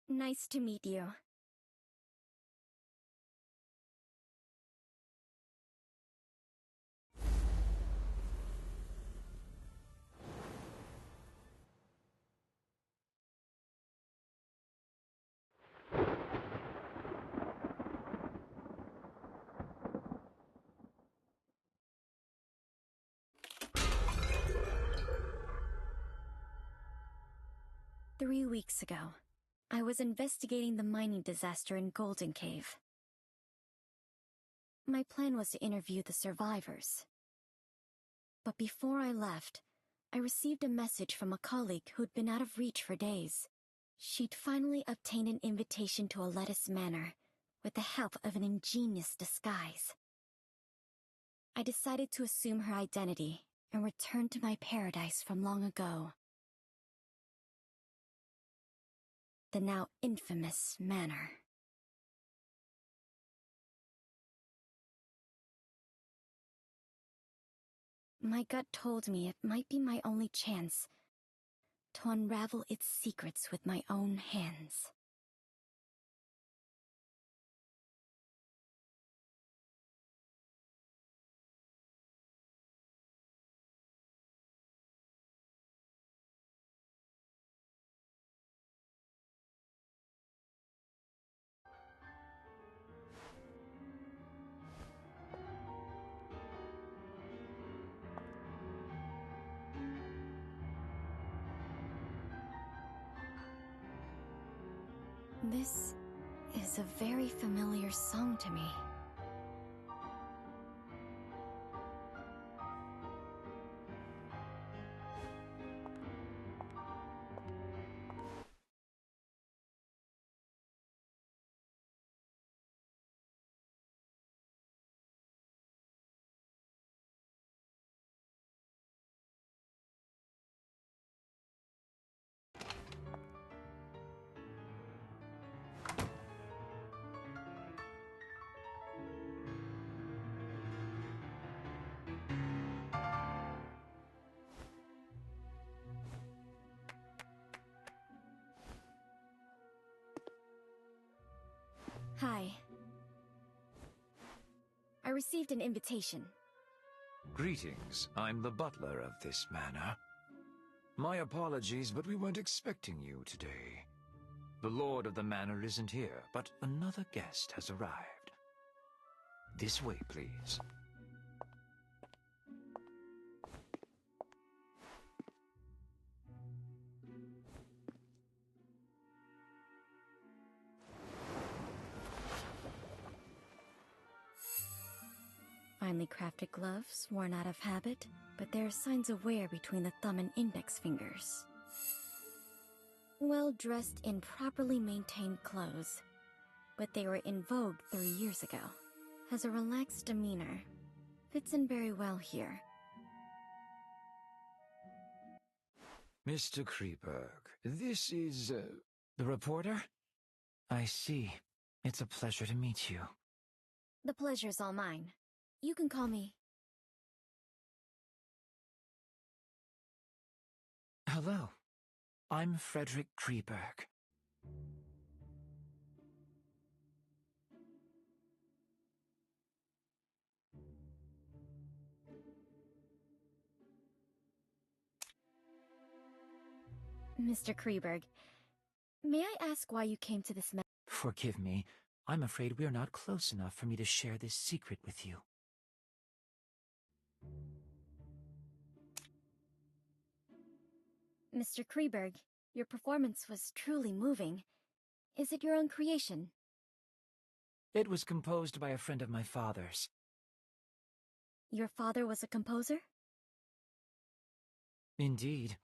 Nice to meet you. Three weeks ago, I was investigating the mining disaster in Golden Cave. My plan was to interview the survivors. But before I left, I received a message from a colleague who'd been out of reach for days. She'd finally obtained an invitation to a lettuce manor, with the help of an ingenious disguise. I decided to assume her identity and return to my paradise from long ago. The now infamous manor. My gut told me it might be my only chance to unravel its secrets with my own hands. This is a very familiar song to me. Hi. I received an invitation. Greetings. I'm the butler of this manor. My apologies, but we weren't expecting you today. The lord of the manor isn't here, but another guest has arrived. This way, please. Finely crafted gloves, worn out of habit, but there are signs of wear between the thumb and index fingers. Well dressed in properly maintained clothes, but they were in vogue 3 years ago. Has a relaxed demeanor. Fits in very well here. Mr. Kreeberg, this is, the reporter? I see. It's a pleasure to meet you. The pleasure's all mine. You can call me. Hello. I'm Frederick Kreeberg. Mr. Kreeberg, may I ask why you came to this Forgive me. I'm afraid we're not close enough for me to share this secret with you. Mr. Kreeberg, your performance was truly moving. Is it your own creation? It was composed by a friend of my father's. Your father was a composer? Indeed.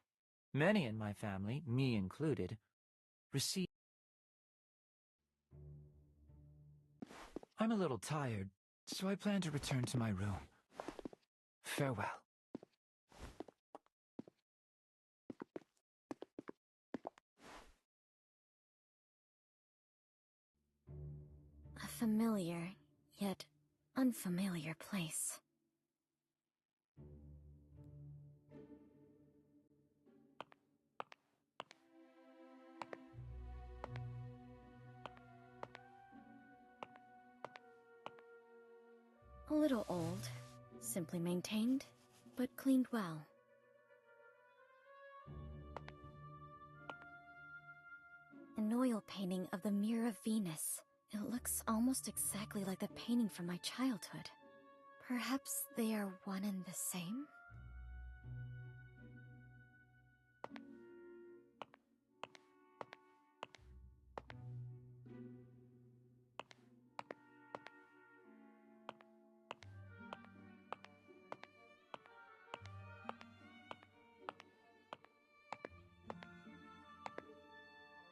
Many in my family, me included, received. I'm a little tired, so I plan to return to my room. Farewell. A familiar, yet unfamiliar place. A little old, simply maintained, but cleaned well. An oil painting of the Mirror of Venus. It looks almost exactly like the painting from my childhood. Perhaps they are one and the same?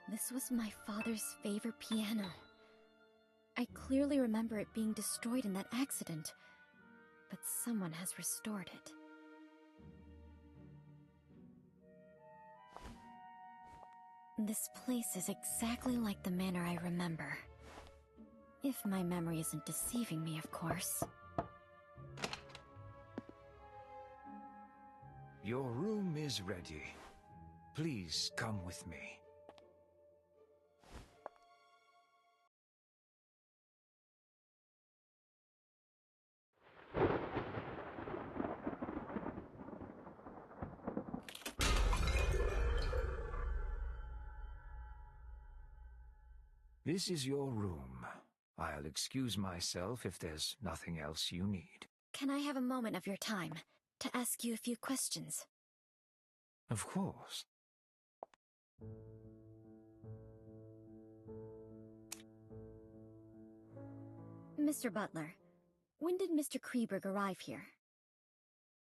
This was my father's favorite piano. I clearly remember it being destroyed in that accident, but someone has restored it. This place is exactly like the manor I remember. If my memory isn't deceiving me, of course. Your room is ready. Please come with me. This is your room. I'll excuse myself if there's nothing else you need. Can I have a moment of your time to ask you a few questions? Of course. Mr. Butler, when did Mr. Kreberg arrive here?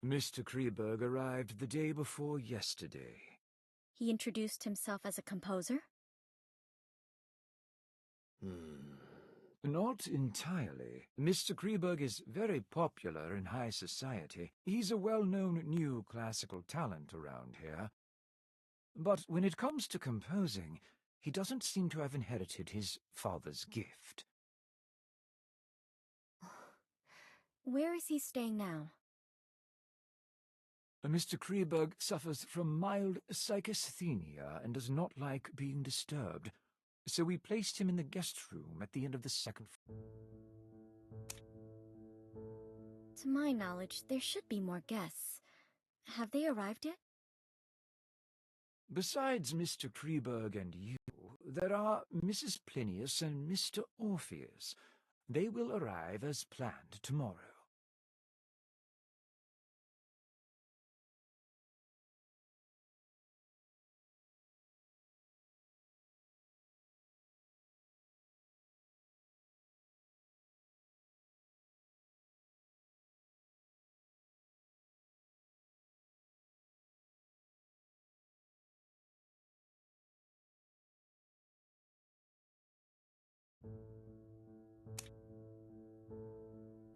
Mr. Kreberg arrived the day before yesterday. He introduced himself as a composer? Not entirely. Mr. Kreberg is very popular in high society. He's a well-known new classical talent around here. But when it comes to composing, he doesn't seem to have inherited his father's gift. Where is he staying now? Mr. Kreberg suffers from mild psychasthenia and does not like being disturbed, so we placed him in the guest room at the end of the second floor. To my knowledge, there should be more guests. Have they arrived yet? Besides Mr. Kreberg and you, there are Mrs. Plinius and Mr. Orpheus. They will arrive as planned tomorrow.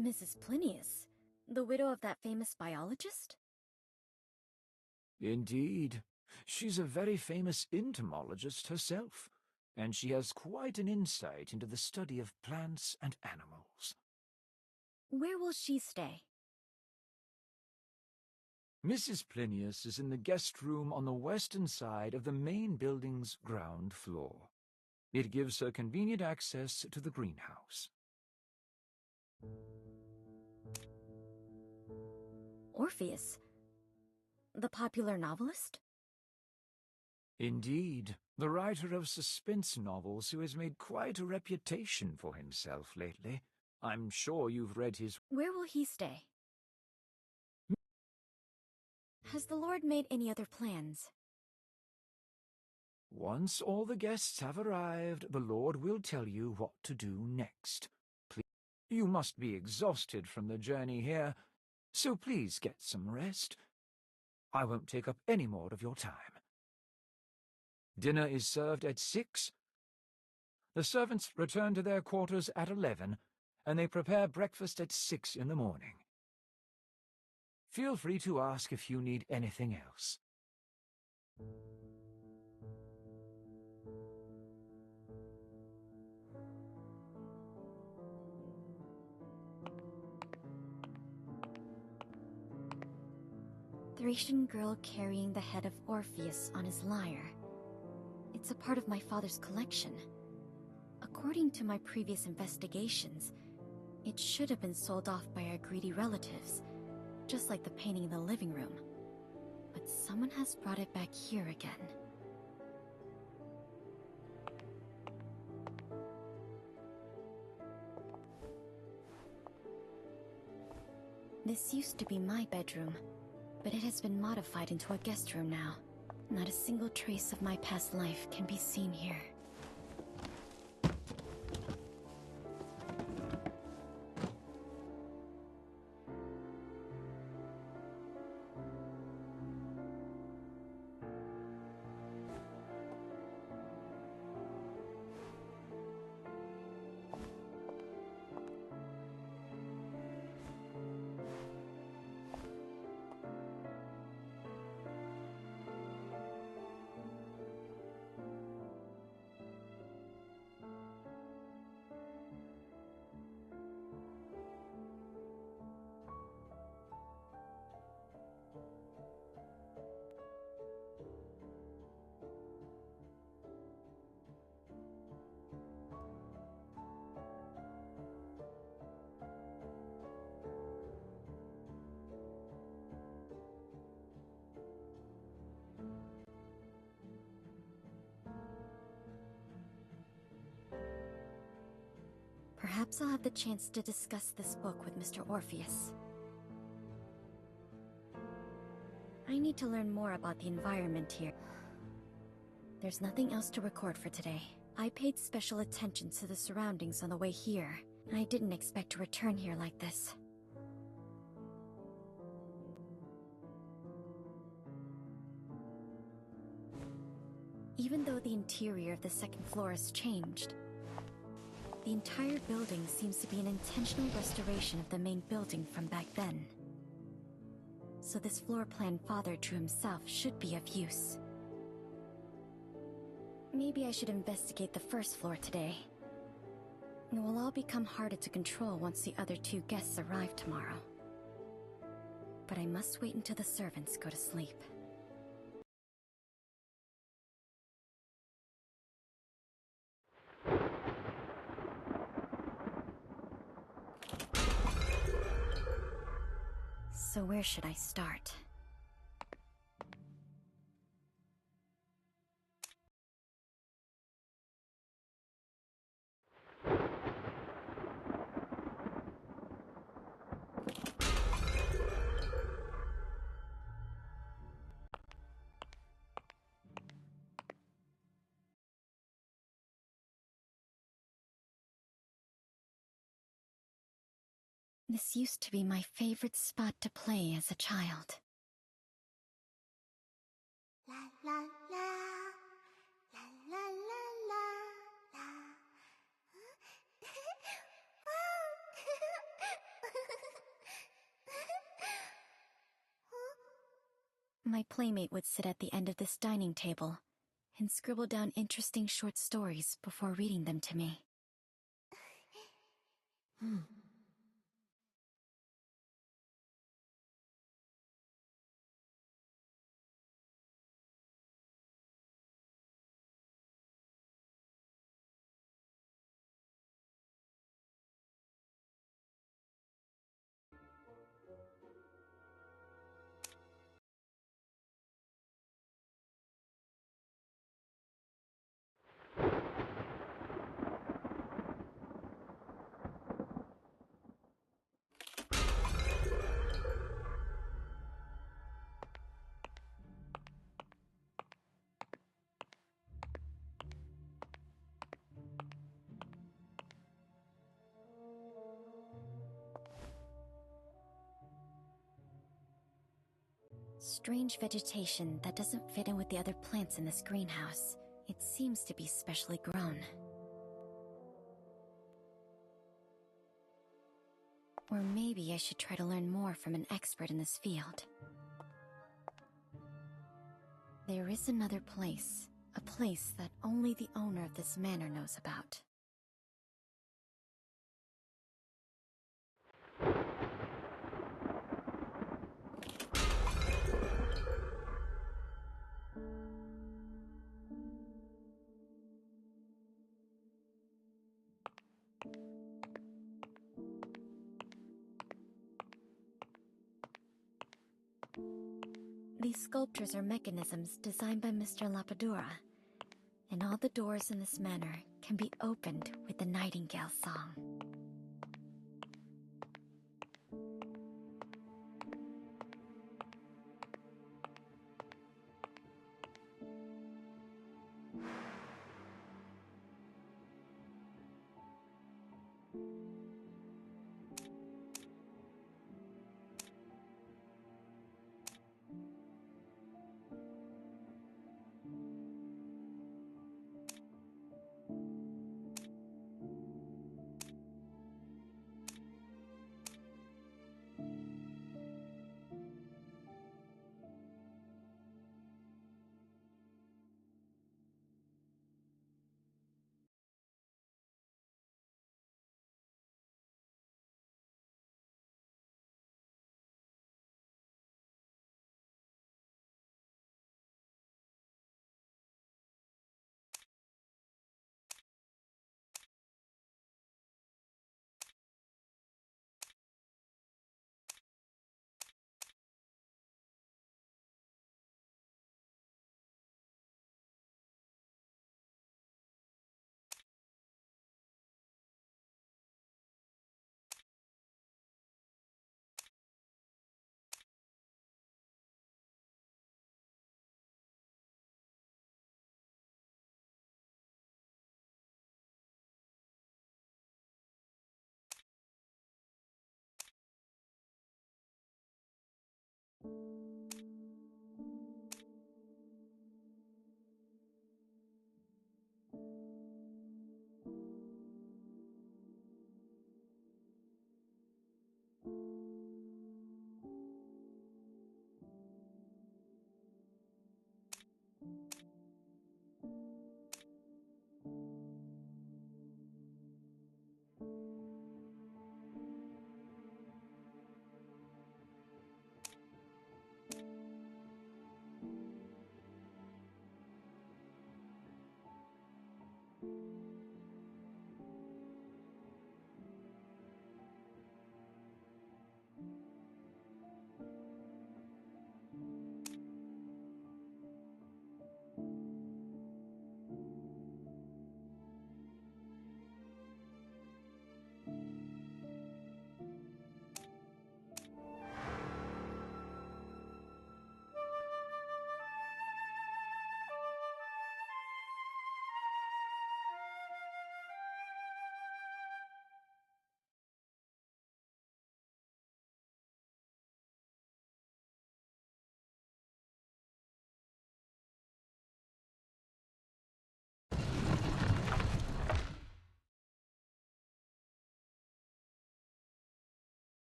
Mrs. Plinius, the widow of that famous biologist? Indeed. She's a very famous entomologist herself, and she has quite an insight into the study of plants and animals. Where will she stay? Mrs. Plinius is in the guest room on the western side of the main building's ground floor. It gives her convenient access to the greenhouse. Orpheus? The popular novelist? Indeed, the writer of suspense novels who has made quite a reputation for himself lately. I'm sure you've read his... Where will he stay? Has the Lord made any other plans? Once all the guests have arrived, the Lord will tell you what to do next. Please, you must be exhausted from the journey here, so please get some rest. I won't take up any more of your time. Dinner is served at 6. The servants return to their quarters at 11, and they prepare breakfast at 6 in the morning. Feel free to ask if you need anything else. Thracian girl carrying the head of Orpheus on his lyre. It's a part of my father's collection. According to my previous investigations, It should have been sold off by our greedy relatives, just like the painting in the living room. But someone has brought it back here again. This used to be my bedroom, but it has been modified into a guest room now. Not a single trace of my past life can be seen here. Perhaps I'll have the chance to discuss this book with Mr. Orpheus. I need to learn more about the environment here. There's nothing else to record for today. I paid special attention to the surroundings on the way here, and I didn't expect to return here like this. Even though the interior of the second floor has changed, the entire building seems to be an intentional restoration of the main building from back then. So this floor plan Father drew himself should be of use. Maybe I should investigate the first floor today. It will all become harder to control once the other two guests arrive tomorrow. But I must wait until the servants go to sleep. So where should I start? This used to be my favorite spot to play as a child. La la la, la la la la la. My playmate would sit at the end of this dining table and scribble down interesting short stories before reading them to me. Strange vegetation that doesn't fit in with the other plants in this greenhouse. It seems to be specially grown. Or maybe I should try to learn more from an expert in this field. There is another place, a place that only the owner of this manor knows about. These sculptures are mechanisms designed by Mr. Lapadura, and all the doors in this manor can be opened with the nightingale song.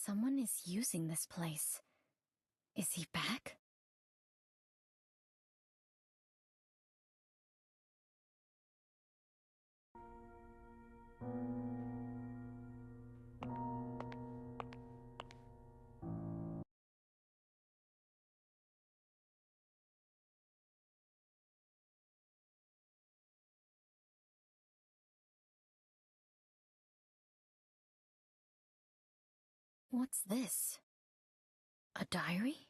Someone is using this place. Is he back? What's this? A diary?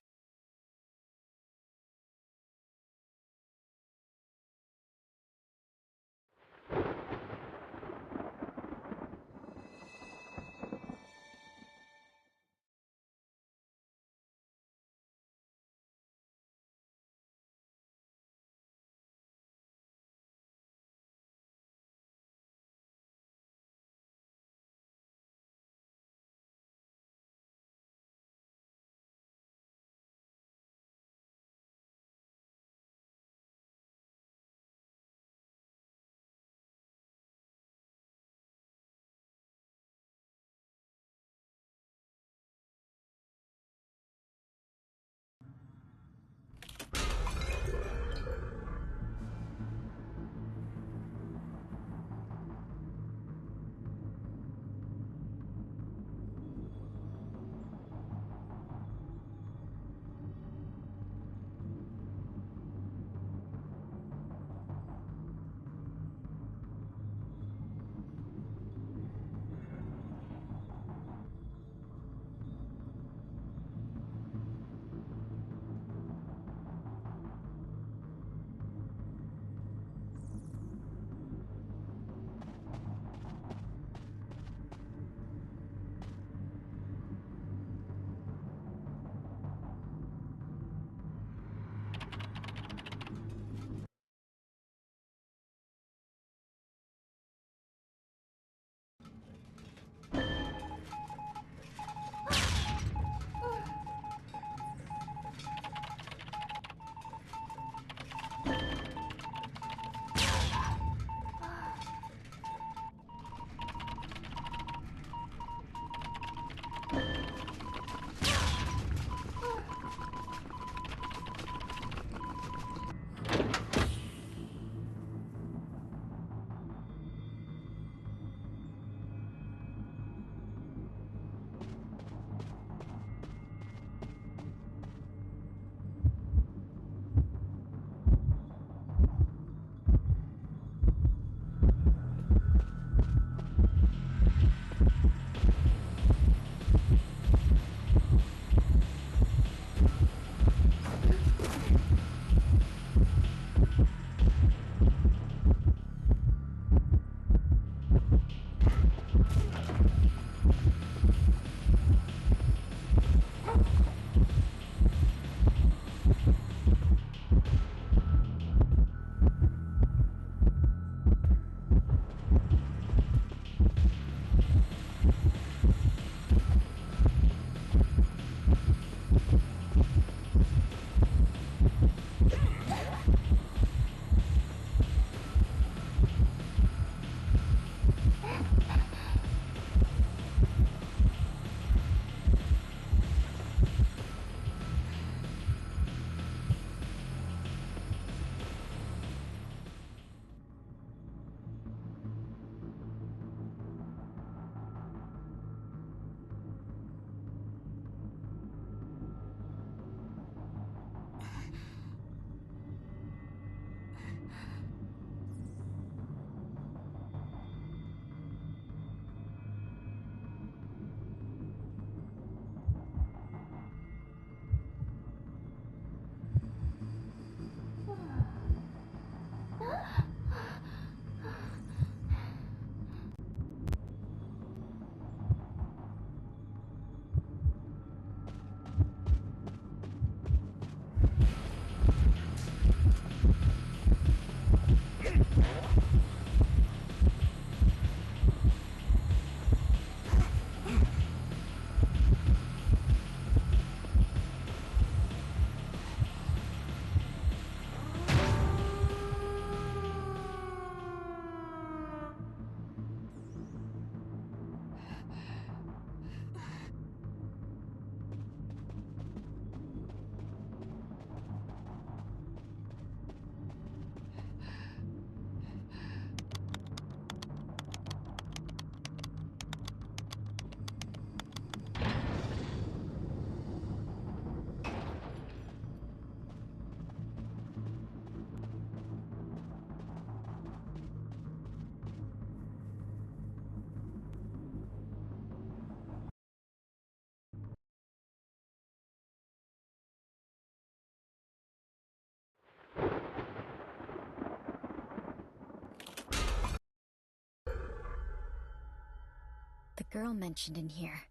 girl mentioned in here.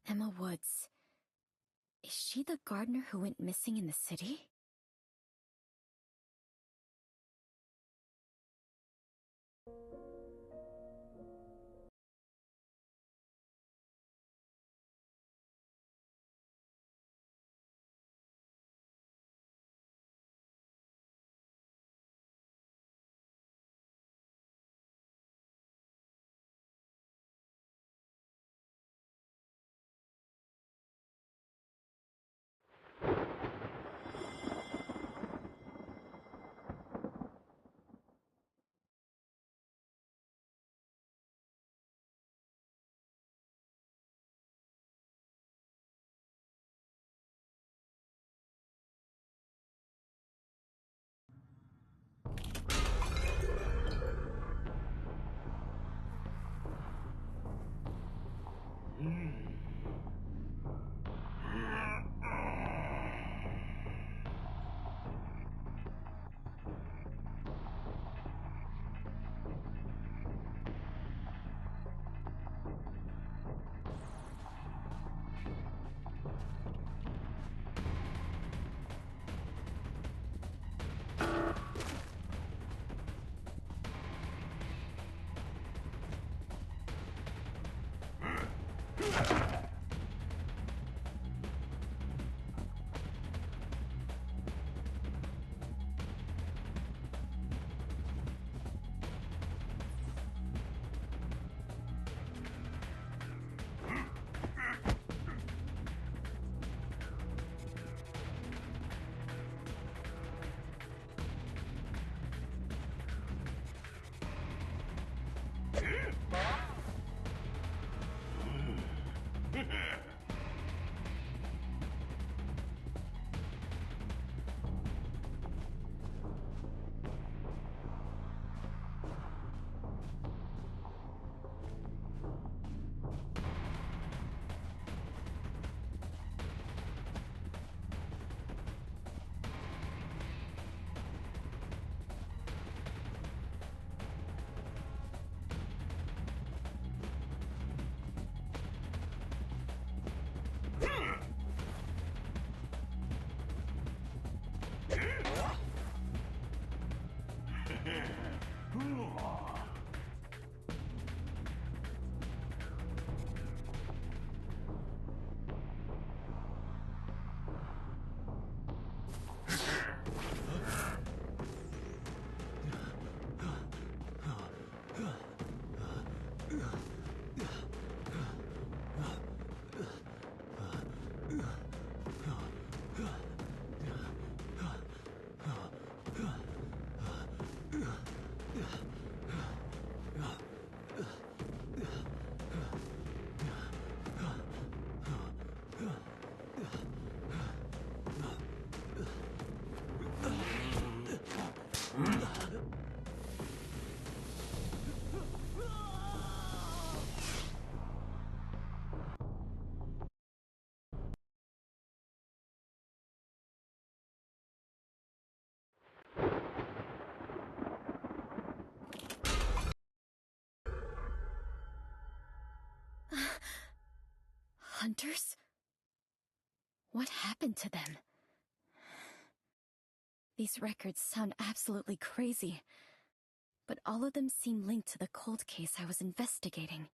Emma Woods. Is she the gardener who went missing in the city? Hunters? What happened to them? These records sound absolutely crazy, but all of them seem linked to the cold case I was investigating.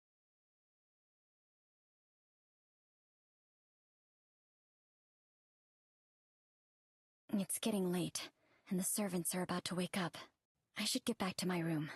It's getting late, and the servants are about to wake up. I should get back to my room.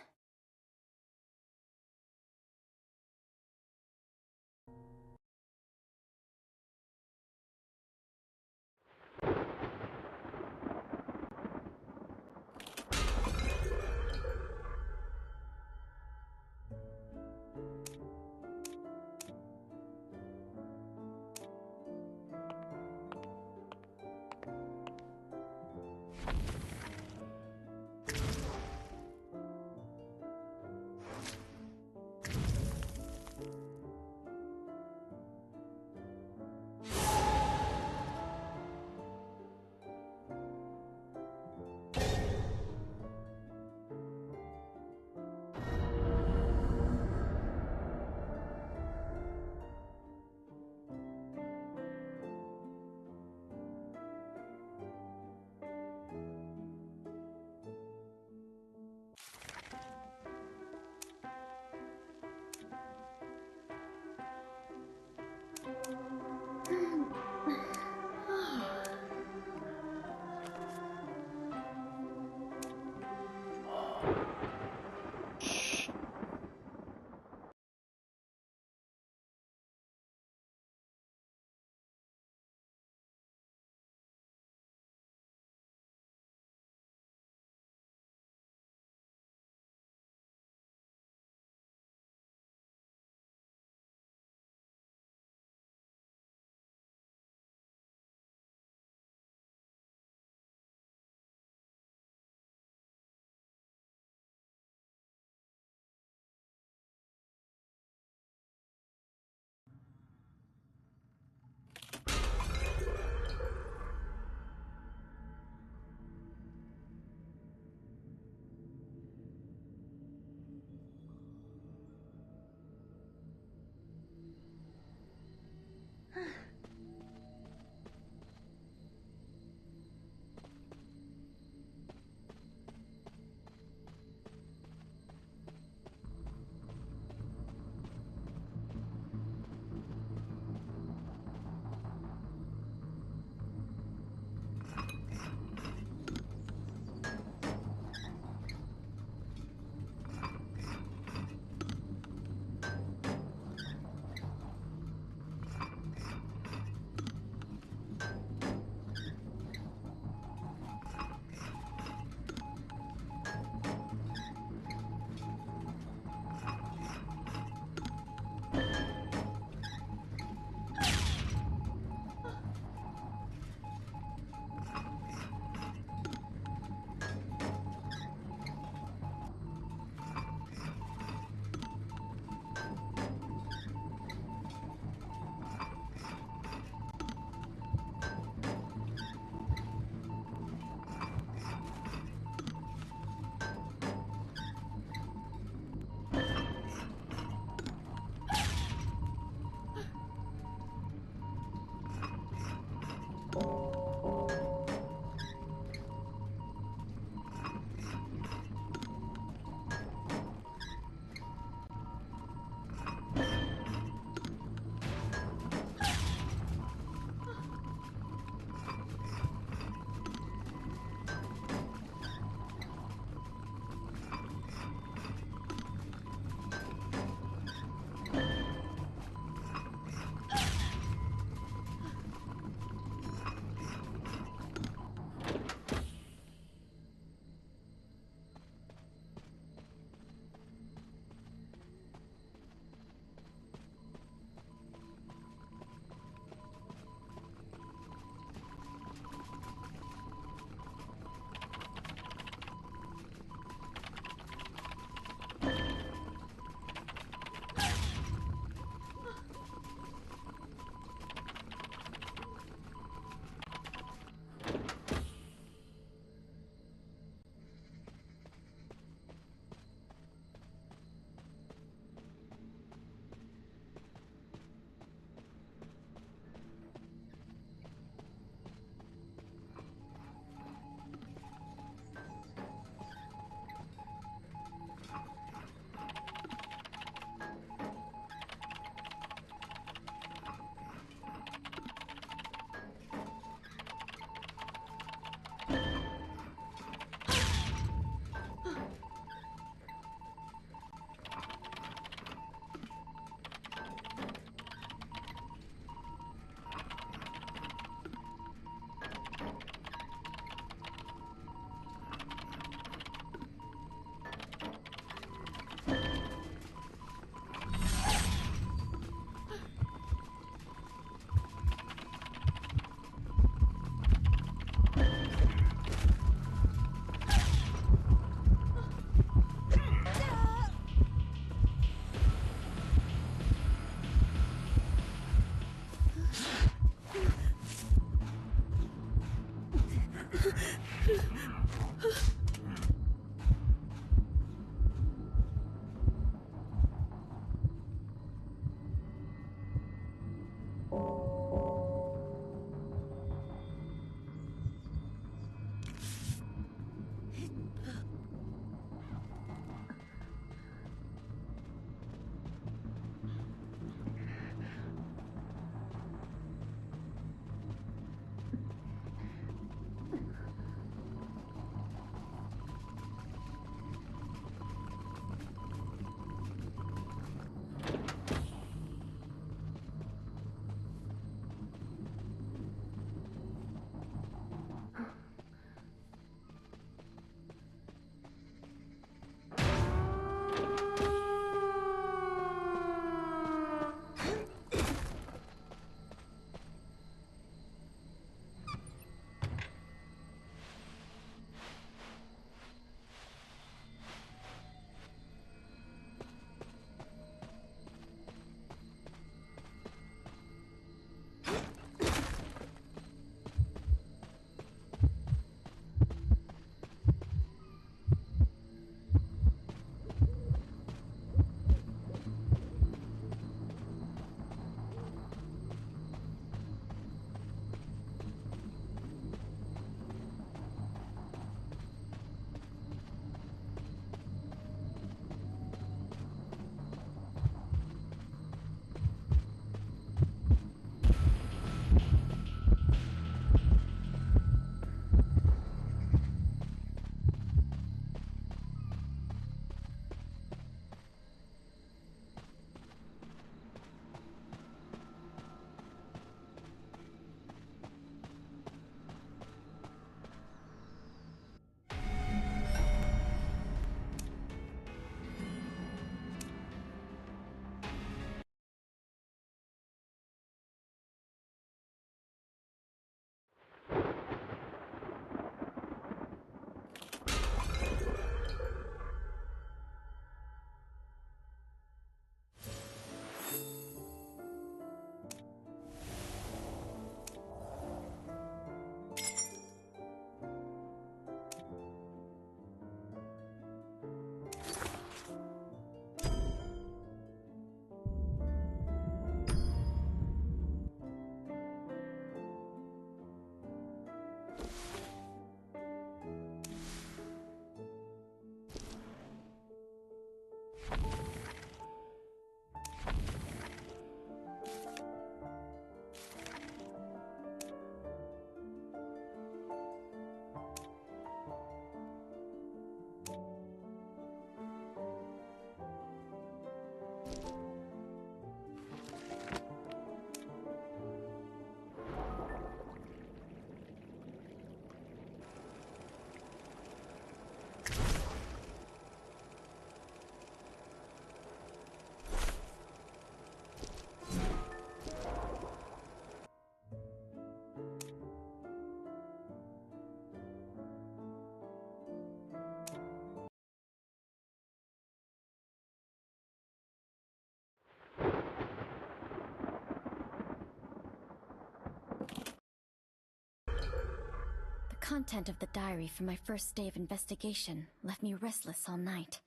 The content of the diary from my first day of investigation left me restless all night.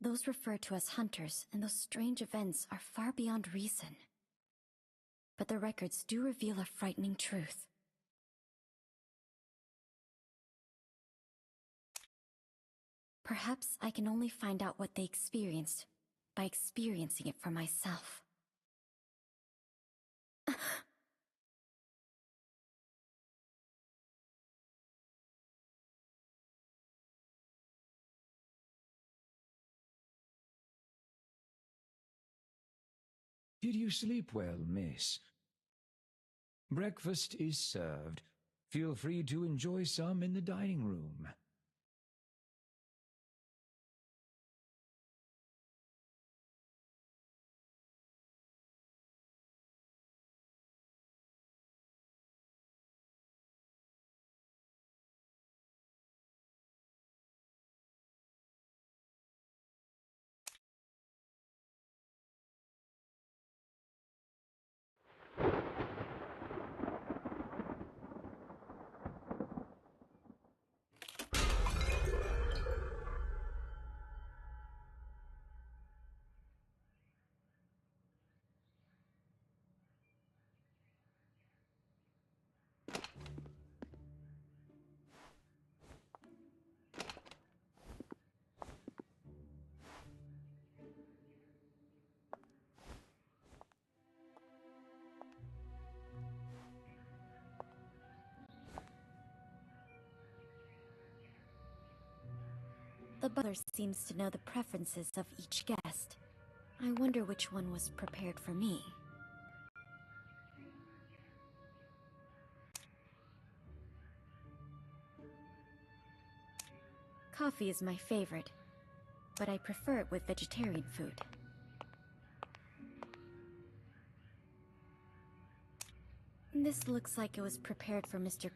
Those referred to as hunters and those strange events are far beyond reason. But the records do reveal a frightening truth. Perhaps I can only find out what they experienced by experiencing it for myself. Did you sleep well, miss? Breakfast is served. Feel free to enjoy some in the dining room. The butler seems to know the preferences of each guest. I wonder which one was prepared for me. Coffee is my favorite, but I prefer it with vegetarian food. This looks like it was prepared for Mr.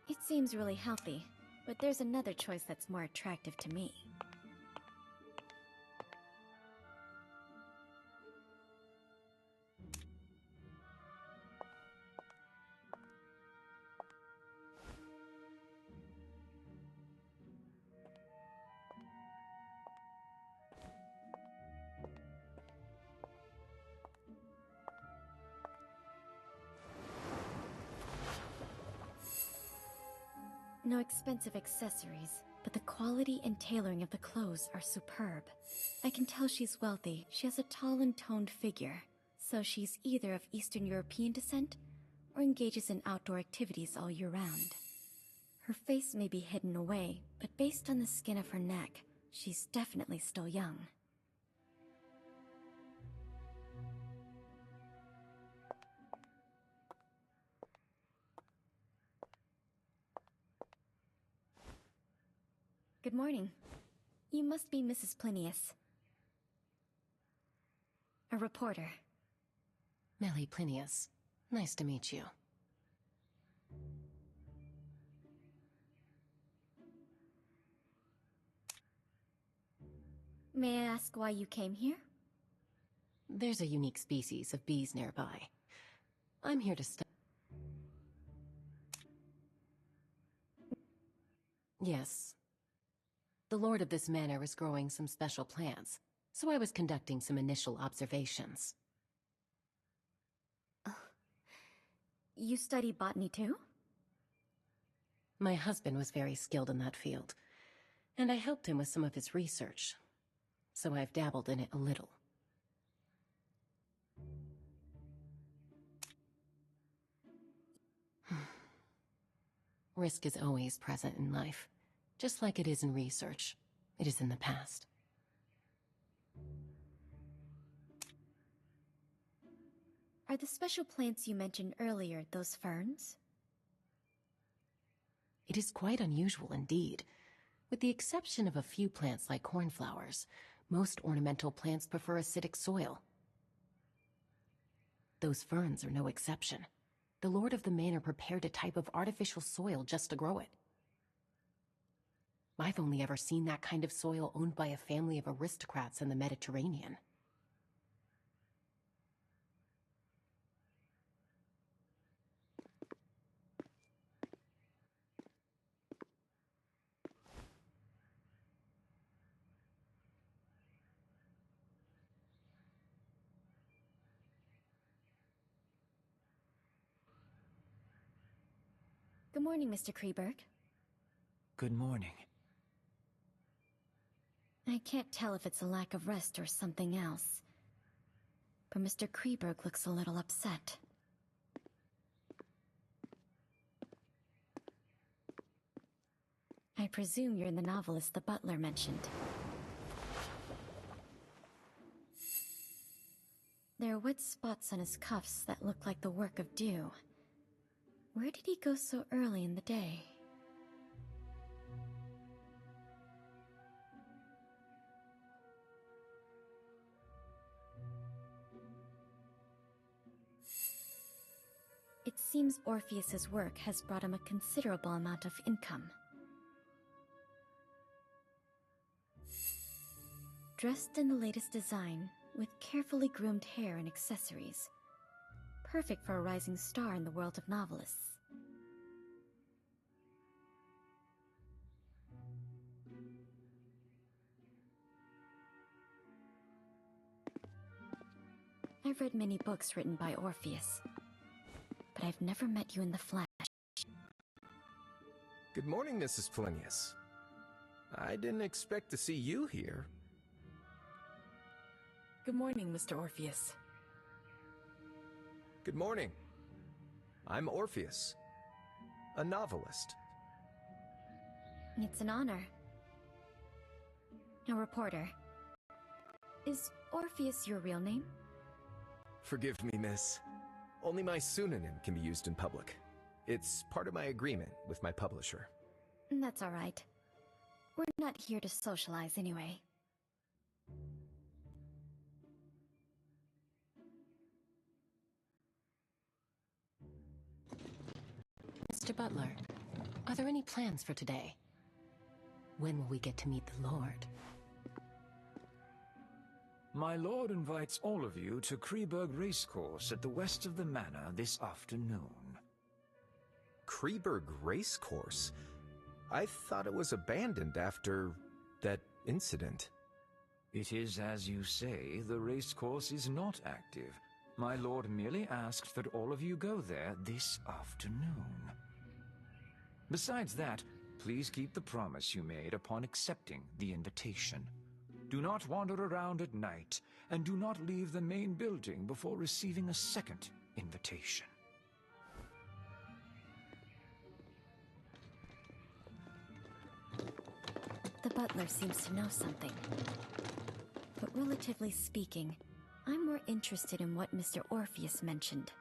It seems really healthy, but there's another choice that's more attractive to me. No expensive accessories, but the quality and tailoring of the clothes are superb. I can tell she's wealthy. She has a tall and toned figure, so she's either of Eastern European descent or engages in outdoor activities all year round. Her face may be hidden away, but based on the skin of her neck, she's definitely still young. Good morning. You must be Mrs. Plinius. A reporter. Melly Plinius. Nice to meet you. May I ask why you came here? There's a unique species of bees nearby. I'm here to study. Yes. The lord of this manor is growing some special plants, so I was conducting some initial observations. You study botany too? My husband was very skilled in that field, and I helped him with some of his research, so I've dabbled in it a little. Risk is always present in life, just like it is in research. It is in the past. Are the special plants you mentioned earlier those ferns? It is quite unusual indeed. With the exception of a few plants like cornflowers, most ornamental plants prefer acidic soil. Those ferns are no exception. The lord of the manor prepared a type of artificial soil just to grow it. I've only ever seen that kind of soil owned by a family of aristocrats in the Mediterranean. Good morning, Mr. Kreberg. Good morning. I can't tell if it's a lack of rest or something else, but Mr. Kreberg looks a little upset. I presume you're the novelist the butler mentioned. There are wet spots on his cuffs that look like the work of dew. Where did he go so early in the day? It seems Orpheus's work has brought him a considerable amount of income. Dressed in the latest design, with carefully groomed hair and accessories. Perfect for a rising star in the world of novelists. I've read many books written by Orpheus, but I've never met you in the flesh. Good morning, Mrs. Plinius. I didn't expect to see you here. Good morning, Mr. Orpheus. Good morning. I'm Orpheus. a novelist. It's an honor. A reporter. Is Orpheus your real name? Forgive me, miss. Only my pseudonym can be used in public. It's part of my agreement with my publisher. That's all right. We're not here to socialize anyway. Mr. Butler, are there any plans for today? When will we get to meet the Lord? My lord invites all of you to Kreberg Racecourse at the west of the manor this afternoon. Kreberg Racecourse? I thought it was abandoned after that incident. It is as you say, the racecourse is not active. My lord merely asked that all of you go there this afternoon. Besides that, please keep the promise you made upon accepting the invitation. Do not wander around at night, and do not leave the main building before receiving a second invitation. The butler seems to know something. But relatively speaking, I'm more interested in what Mr. Orpheus mentioned.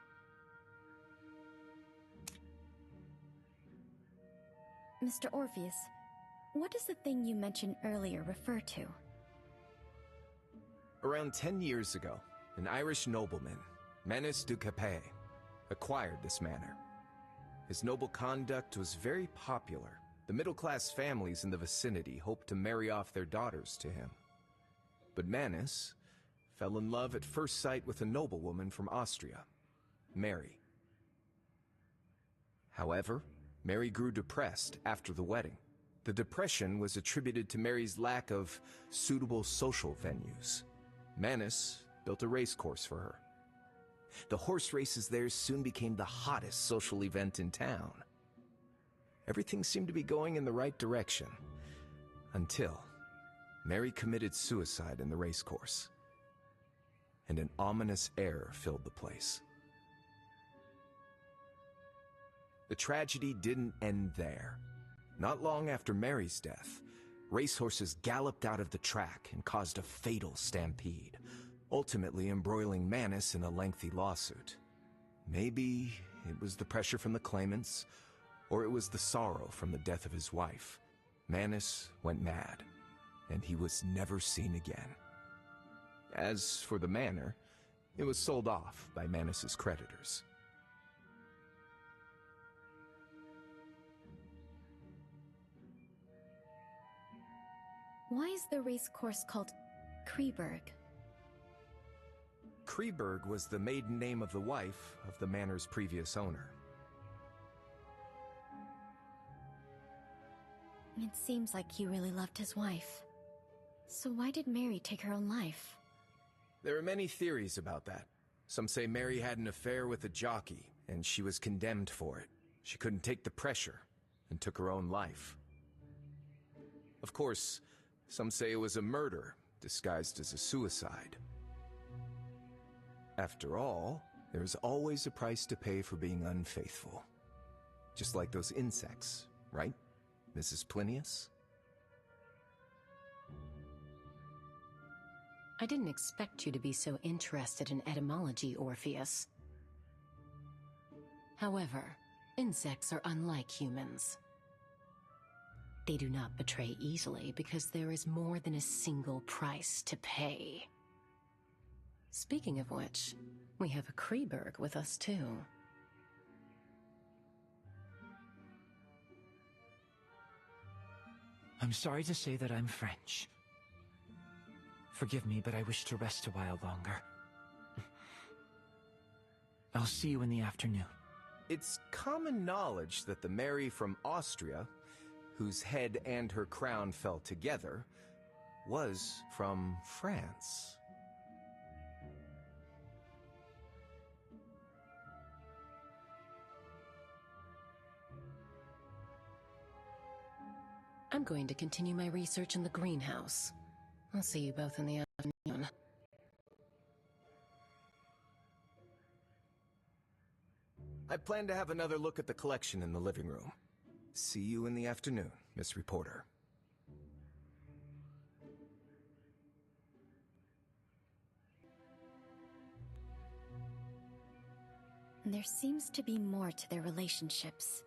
Mr. Orpheus, what does the thing you mentioned earlier refer to? Around 10 years ago, an Irish nobleman, Manus du Capet, acquired this manor. His noble conduct was very popular. The middle-class families in the vicinity hoped to marry off their daughters to him. But Manus fell in love at first sight with a noblewoman from Austria, Mary. However, Mary grew depressed after the wedding. The depression was attributed to Mary's lack of suitable social venues. Manus built a racecourse for her. The horse races there soon became the hottest social event in town. Everything seemed to be going in the right direction, until Mary committed suicide in the racecourse, and an ominous air filled the place. The tragedy didn't end there. Not long after Mary's death, racehorses galloped out of the track and caused a fatal stampede, ultimately embroiling Manus in a lengthy lawsuit. Maybe it was the pressure from the claimants, or it was the sorrow from the death of his wife. Manus went mad, and he was never seen again. As for the manor, it was sold off by Manus's creditors. Why is the race course called Kreberg? Kreberg was the maiden name of the wife of the manor's previous owner. It seems like he really loved his wife. So why did Mary take her own life? There are many theories about that. Some say Mary had an affair with a jockey, and she was condemned for it. She couldn't take the pressure, and took her own life. Of course, some say it was a murder, disguised as a suicide. After all, there's always a price to pay for being unfaithful. Just like those insects, right, Mrs. Plinius? I didn't expect you to be so interested in etymology, Orpheus. However, insects are unlike humans. They do not betray easily because there is more than a single price to pay. Speaking of which, we have a Kreberg with us too. I'm sorry to say that I'm French. Forgive me, but I wish to rest a while longer. I'll see you in the afternoon. It's common knowledge that the Mary from Austria, whose head and her crown fell together, was from France. I'm going to continue my research in the greenhouse. I'll see you both in the afternoon. I plan to have another look at the collection in the living room. See you in the afternoon, Miss Reporter. There seems to be more to their relationships.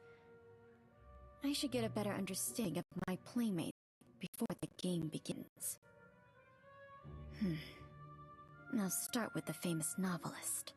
I should get a better understanding of my playmate before the game begins. I'll start with the famous novelist.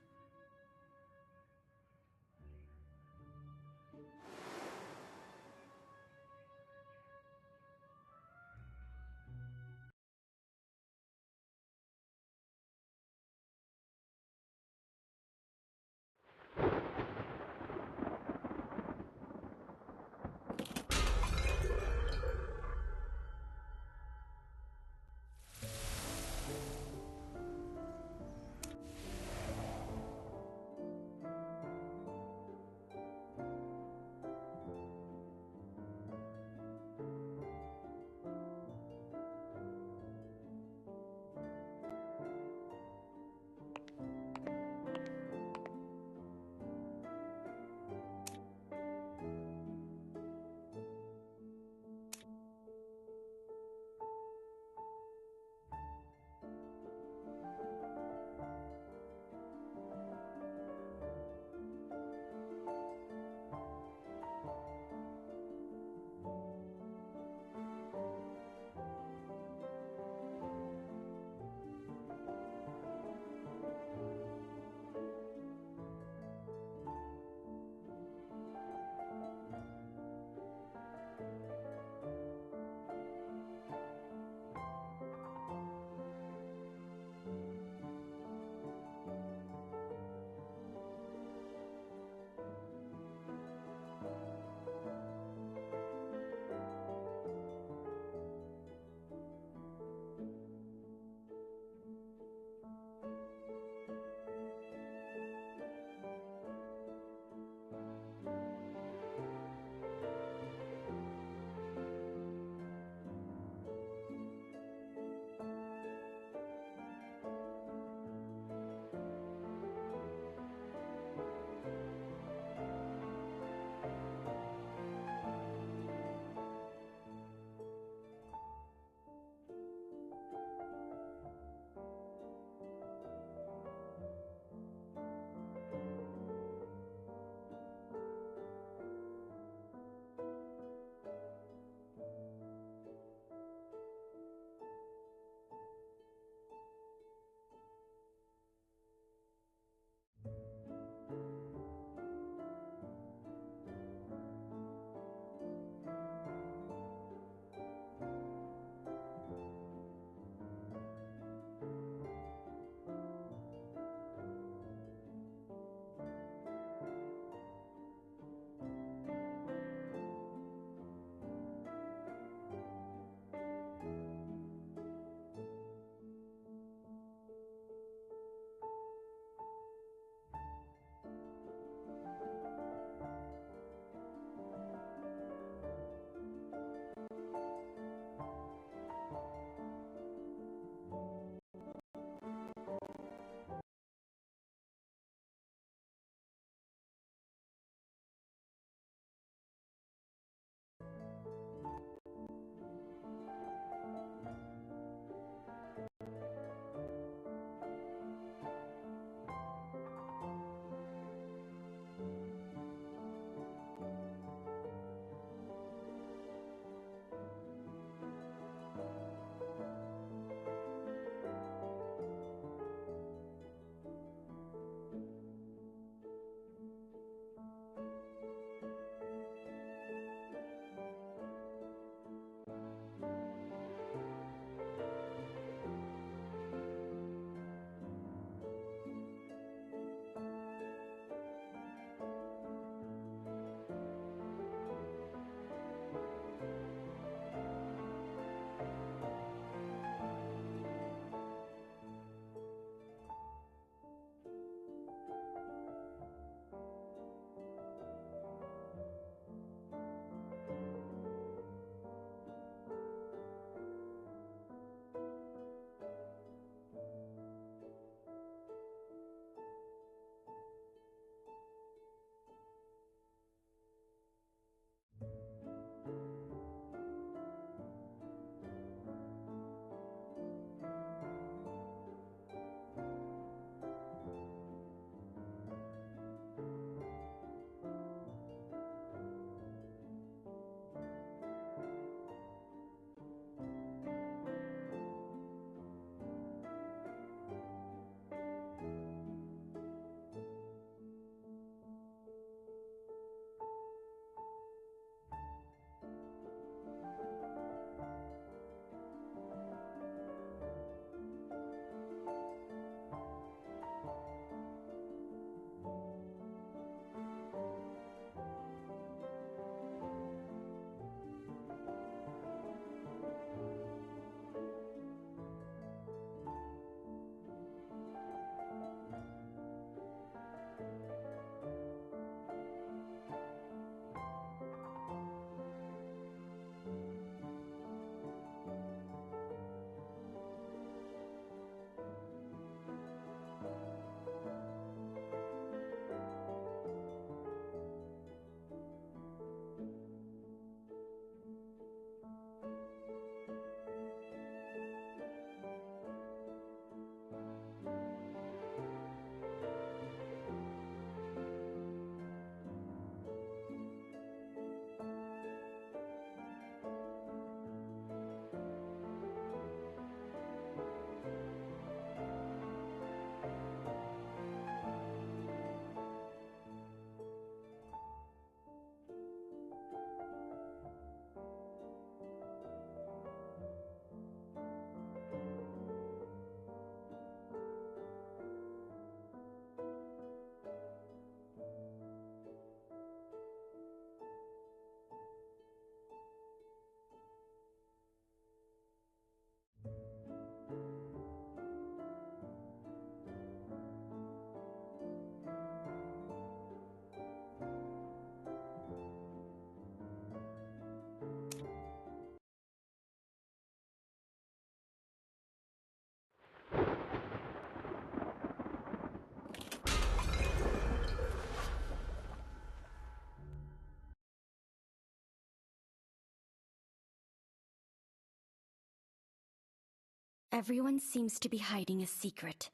Everyone seems to be hiding a secret.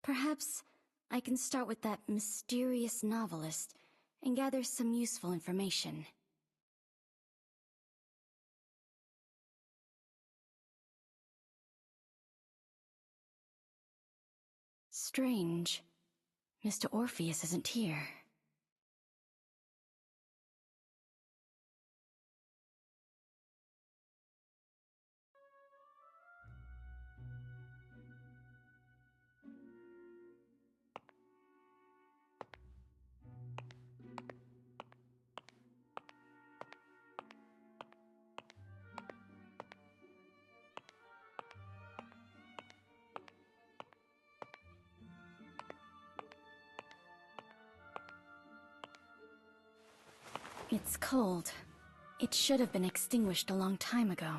Perhaps I can start with that mysterious novelist and gather some useful information. Strange. Mr. Orpheus isn't here. It's cold. It should have been extinguished a long time ago.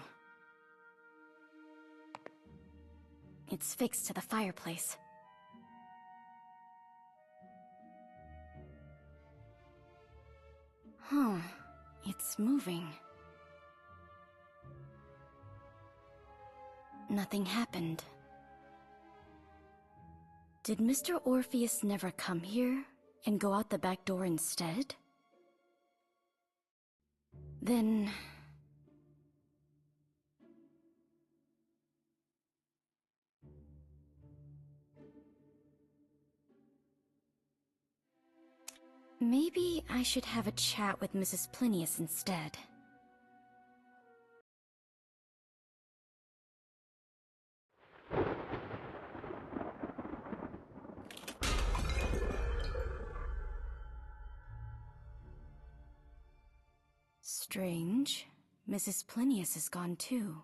It's fixed to the fireplace. Huh. It's moving. Nothing happened. Did Mr. Orpheus never come here and go out the back door instead? Then... maybe I should have a chat with Mrs. Plinius instead. Strange. Mrs. Plinius is gone too.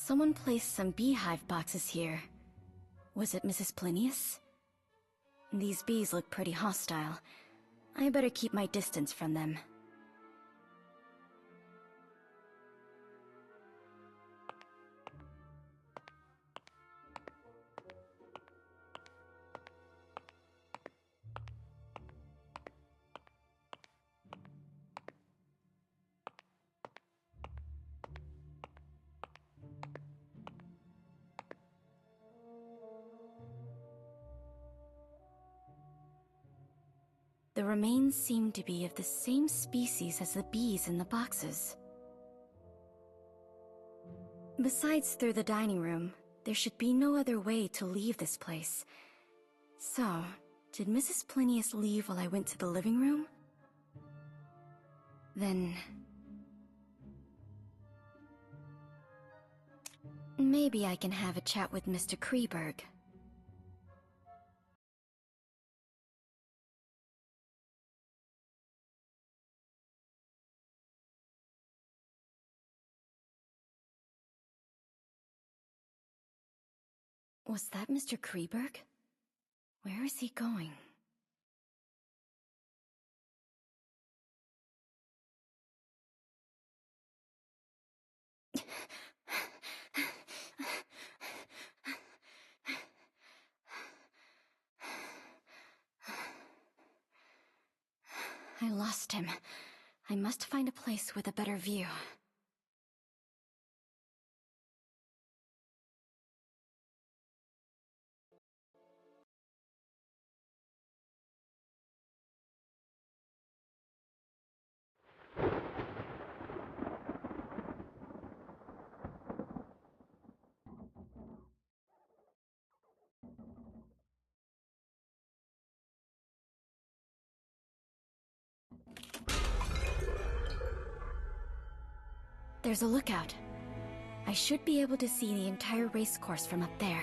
Someone placed some beehive boxes here. Was it Mrs. Plinius? These bees look pretty hostile. I better keep my distance from them. The remains seem to be of the same species as the bees in the boxes. Besides through the dining room, there should be no other way to leave this place. So, did Mrs. Plinius leave while I went to the living room? Then... maybe I can have a chat with Mr. Kreberg. Was that Mr. Kreberg? Where is he going? I lost him. I must find a place with a better view. There's a lookout. I should be able to see the entire race course from up there.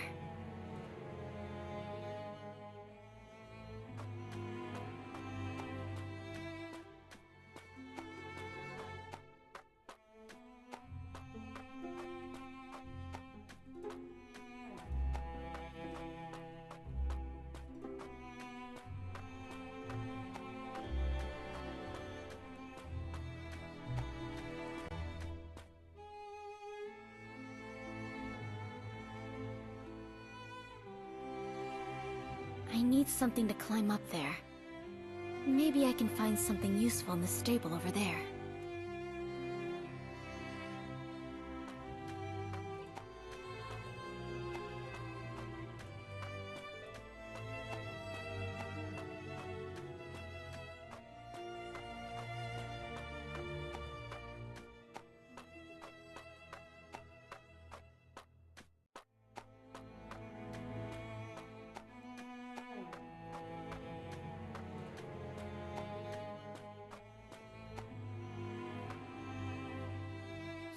I need something to climb up there. Maybe I can find something useful in the stable over there.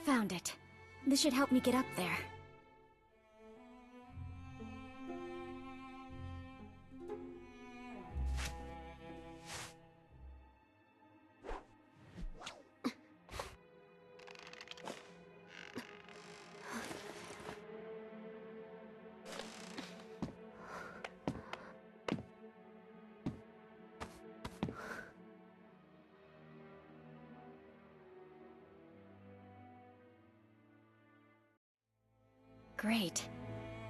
Found it. This should help me get up there. Great.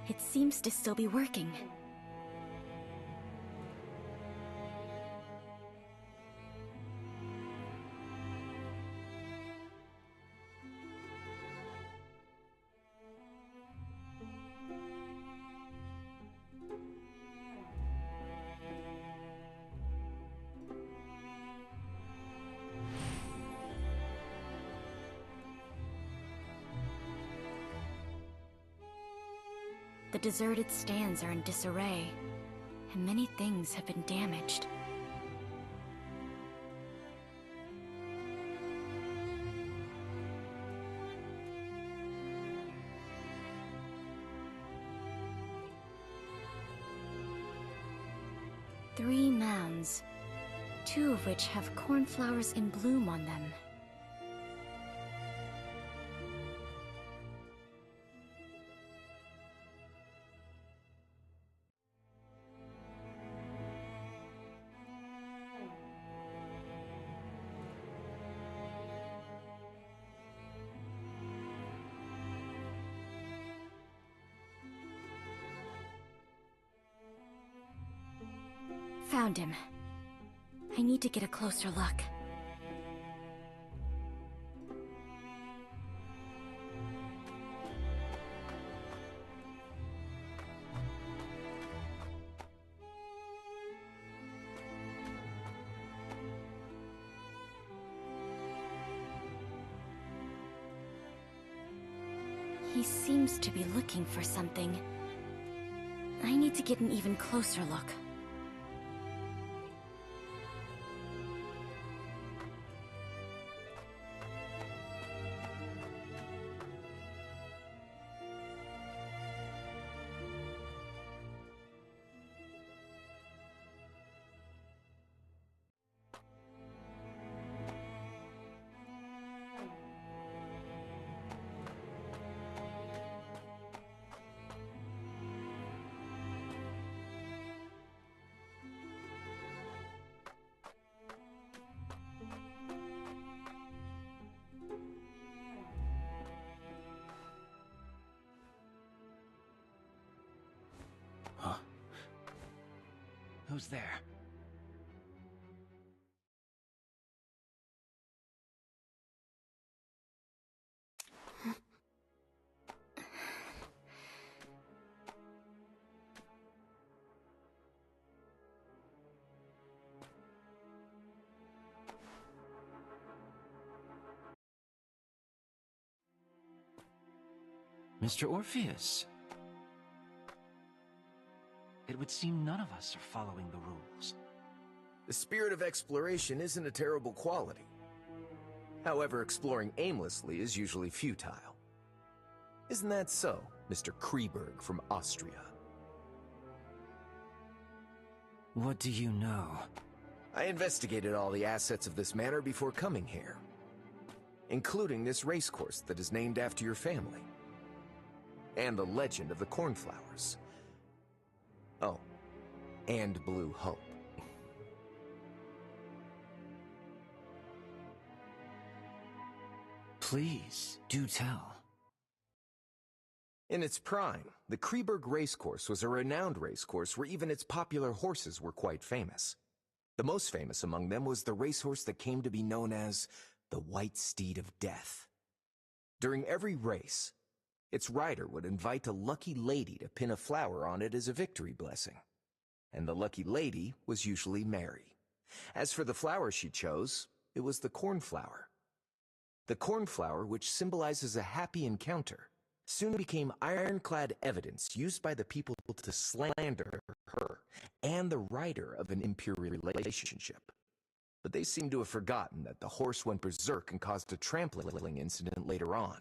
It seems to still be working. The deserted stands are in disarray, and many things have been damaged. Three mounds, two of which have cornflowers in bloom on them. Found him. I need to get a closer look. He seems to be looking for something. I need to get an even closer look. Who's there? Mr. Orpheus. It would seem none of us are following the rules. The spirit of exploration isn't a terrible quality. However, exploring aimlessly is usually futile. Isn't that so, Mr. Kreberg from Austria? What do you know? I investigated all the assets of this manor before coming here, including this racecourse that is named after your family, and the legend of the cornflowers. Oh, and Blue Hope. Please, do tell. In its prime, The Kreberg Racecourse was a renowned racecourse where even its popular horses were quite famous. The most famous among them was the racehorse that came to be known as the White Steed of Death. During every race, its rider would invite a lucky lady to pin a flower on it as a victory blessing. And the lucky lady was usually Mary. As for the flower she chose, it was the cornflower. The cornflower, which symbolizes a happy encounter, soon became ironclad evidence used by the people to slander her and the rider of an impure relationship. But they seem to have forgotten that the horse went berserk and caused a trampling incident later on.